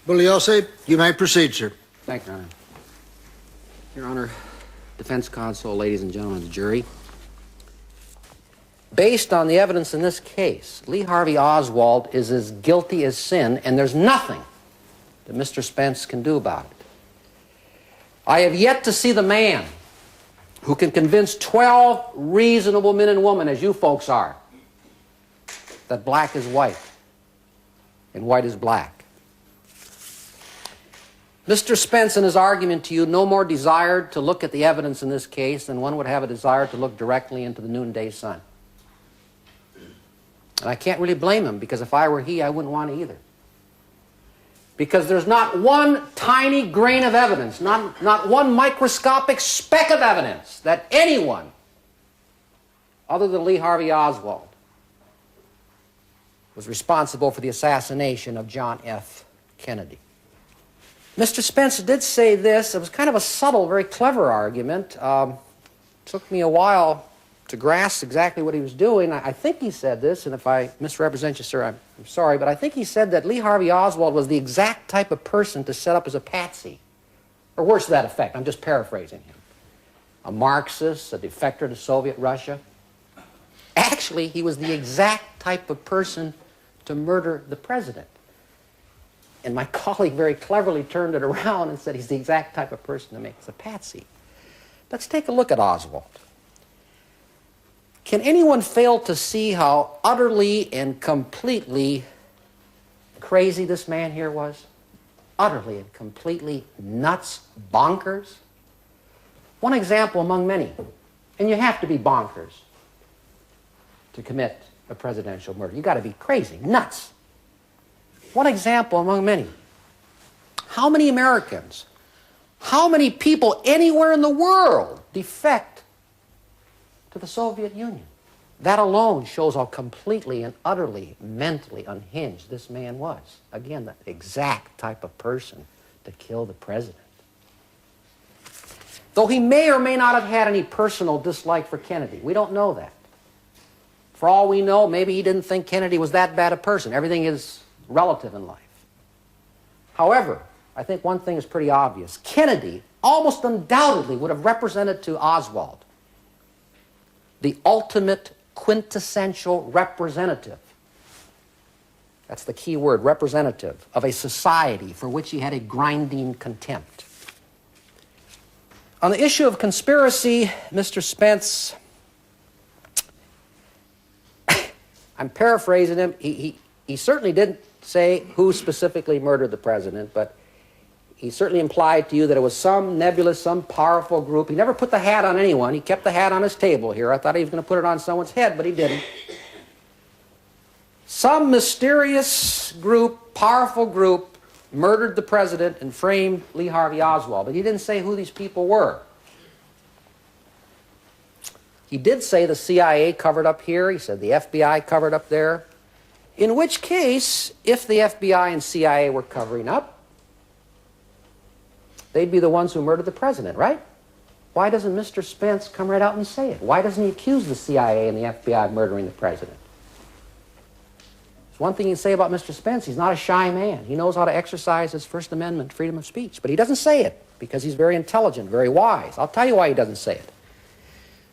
Bugliosi, you may proceed, sir. Thank you, Your Honor. Your Honor, defense counsel, ladies and gentlemen of the jury, based on the evidence in this case, Lee Harvey Oswald is as guilty as sin, and there's nothing that Mr. Spence can do about it. I have yet to see the man who can convince 12 reasonable men and women, as you folks are, that black is white and white is black. Mr. Spence, in his argument to you, no more desired to look at the evidence in this case than one would have a desire to look directly into the noonday sun. And I can't really blame him, because if I were he, I wouldn't want to either. Because there's not one tiny grain of evidence, not one microscopic speck of evidence that anyone other than Lee Harvey Oswald was responsible for the assassination of John F. Kennedy. Mr. Spence did say this. It was kind of a subtle, very clever argument. Took me a while to grasp exactly what he was doing. I think he said this, and if I misrepresent you, sir, I'm sorry, but I think he said that Lee Harvey Oswald was the exact type of person to set up as a patsy, or worse to that effect. I'm just paraphrasing him. A Marxist, a defector to Soviet Russia. Actually, he was the exact type of person to murder the president. And my colleague very cleverly turned it around and said he's the exact type of person to make us a patsy. Let's take a look at Oswald. Can anyone fail to see how utterly and completely crazy this man here was? Utterly and completely nuts, bonkers? One example among many. And you have to be bonkers to commit a presidential murder. You've got to be crazy, nuts. One example among many. How many Americans, how many people anywhere in the world defect to the Soviet Union? That alone shows how completely and utterly mentally unhinged this man was. Again, the exact type of person to kill the president. Though he may or may not have had any personal dislike for Kennedy, we don't know that. For all we know, maybe he didn't think Kennedy was that bad a person. Everything is relative in life. However, I think one thing is pretty obvious. Kennedy almost undoubtedly would have represented to Oswald the ultimate quintessential representative. That's the key word, representative, of a society for which he had a grinding contempt. On the issue of conspiracy, Mr. Spence, I'm paraphrasing him, he certainly didn't say who specifically murdered the president, but he certainly implied to you that it was some nebulous, some powerful group. He never put the hat on anyone. He kept the hat on his table here. I thought he was going to put it on someone's head, but he didn't. Some mysterious group, powerful group, murdered the president and framed Lee Harvey Oswald, but he didn't say who these people were. He did say the CIA covered up here. He said the FBI covered up there. In which case, if the FBI and CIA were covering up, they'd be the ones who murdered the president, right? Why doesn't Mr. Spence come right out and say it? Why doesn't he accuse the CIA and the FBI of murdering the president? There's one thing you can say about Mr. Spence. He's not a shy man. He knows how to exercise his First Amendment freedom of speech. But he doesn't say it because he's very intelligent, very wise. I'll tell you why he doesn't say it.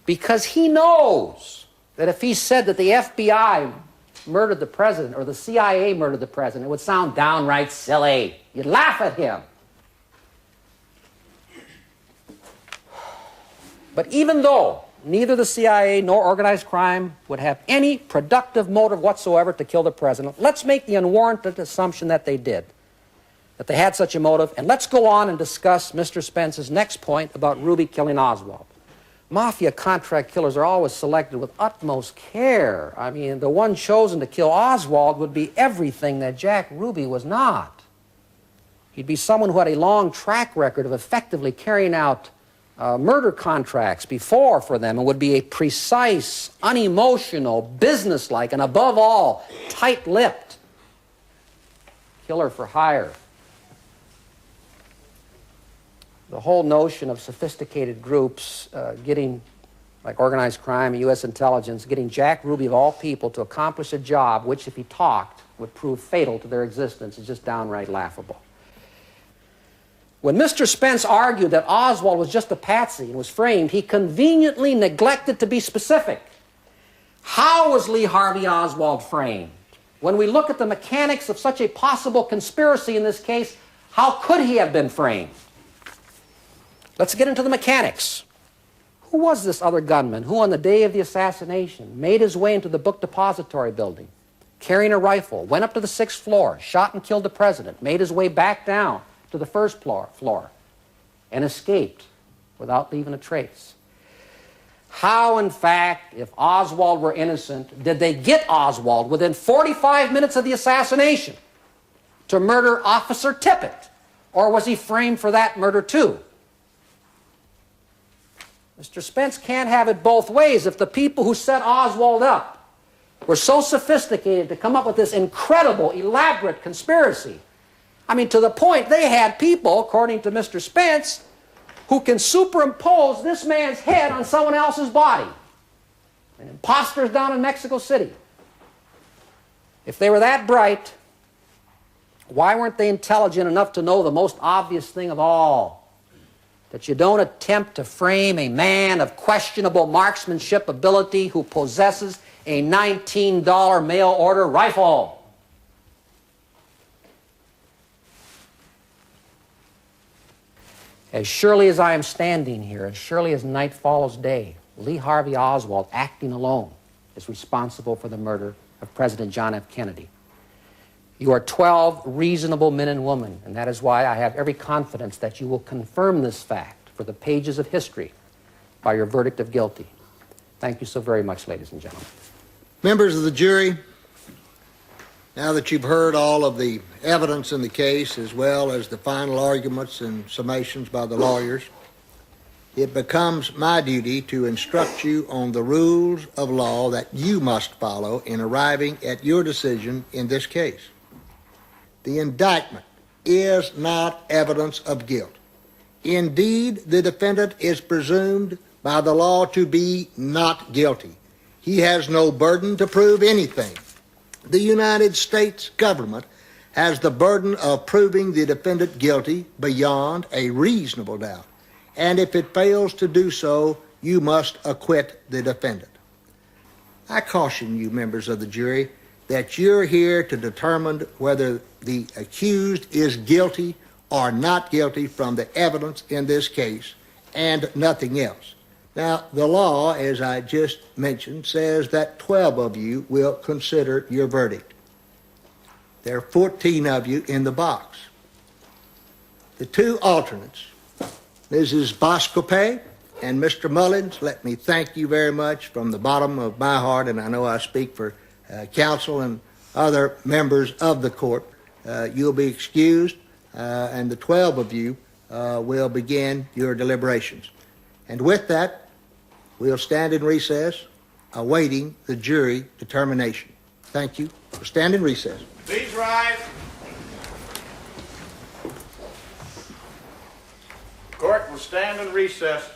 Because he knows that if he said that the FBI murdered the president or the CIA murdered the president, it would sound downright silly. You'd laugh at him. But even though neither the CIA nor organized crime would have any productive motive whatsoever to kill the president, let's make the unwarranted assumption that they did, that they had such a motive, and let's go on and discuss Mr. Spence's next point about Ruby killing Oswald. Mafia contract killers are always selected with utmost care. I mean, the one chosen to kill Oswald would be everything that Jack Ruby was not. He'd be someone who had a long track record of effectively carrying out murder contracts before for them, and would be a precise, unemotional, businesslike, and above all, tight-lipped killer for hire. The whole notion of sophisticated groups getting, like organized crime and U.S. intelligence, getting Jack Ruby of all people to accomplish a job which, if he talked, would prove fatal to their existence is just downright laughable. When Mr. Spence argued that Oswald was just a patsy and was framed, he conveniently neglected to be specific. How was Lee Harvey Oswald framed? When we look at the mechanics of such a possible conspiracy in this case, how could he have been framed? Let's get into the mechanics. Who was this other gunman who, on the day of the assassination, made his way into the book depository building, carrying a rifle, went up to the 6th floor, shot and killed the president, made his way back down to the 1st floor, and escaped without leaving a trace? How, in fact, if Oswald were innocent, did they get Oswald within 45 minutes of the assassination to murder Officer Tippit? Or was he framed for that murder too? Mr. Spence can't have it both ways. If the people who set Oswald up were so sophisticated to come up with this incredible, elaborate conspiracy, I mean, to the point they had people, according to Mr. Spence, who can superimpose this man's head on someone else's body. And imposters down in Mexico City. If they were that bright, why weren't they intelligent enough to know the most obvious thing of all? That you don't attempt to frame a man of questionable marksmanship ability who possesses a $19 mail-order rifle. As surely as I am standing here, as surely as night follows day, Lee Harvey Oswald, acting alone, is responsible for the murder of President John F. Kennedy. You are 12 reasonable men and women, and that is why I have every confidence that you will confirm this fact for the pages of history by your verdict of guilty. Thank you so very much, ladies and gentlemen. Members of the jury, now that you've heard all of the evidence in the case, as well as the final arguments and summations by the lawyers, it becomes my duty to instruct you on the rules of law that you must follow in arriving at your decision in this case. The indictment is not evidence of guilt. Indeed, the defendant is presumed by the law to be not guilty. He has no burden to prove anything. The United States government has the burden of proving the defendant guilty beyond a reasonable doubt. And if it fails to do so, you must acquit the defendant. I caution you, members of the jury, that you're here to determine whether the accused is guilty or not guilty from the evidence in this case and nothing else. Now, the law, as I just mentioned, says that 12 of you will consider your verdict. There are 14 of you in the box. The two alternates, Mrs. Boscope and Mr. Mullins, let me thank you very much from the bottom of my heart, and I know I speak for counsel and other members of the court. You'll be excused, and the 12 of you will begin your deliberations. And with that, we'll stand in recess, awaiting the jury determination. Thank you. We'll stand in recess. Please rise. Court will stand in recess,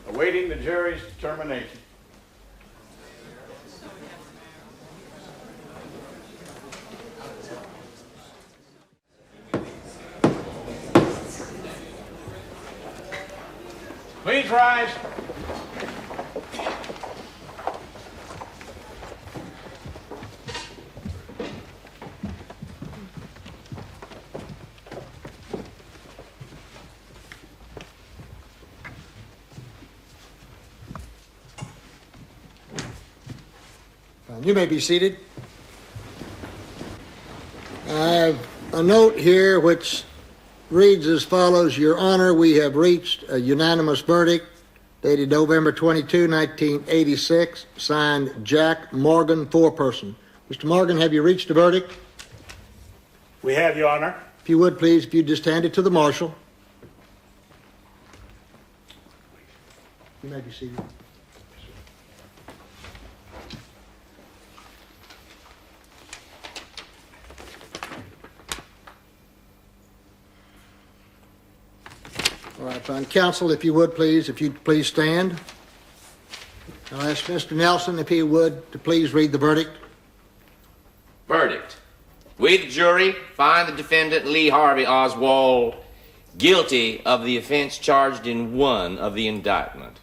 awaiting the jury's determination. Please rise. You may be seated. I have a note here which reads as follows. Your Honor, we have reached a unanimous verdict dated November 22, 1986, signed Jack Morgan, foreperson. Mr. Morgan, have you reached a verdict? We have, Your Honor. If you would, please, if you just hand it to the marshal. You may be seated. All right, fine. Counsel, if you would, please, if you'd please stand. I'll ask Mr. Nelson, if he would, to please read the verdict. Verdict. We, the jury, find the defendant Lee Harvey Oswald guilty of the offense charged in 1 of the indictment.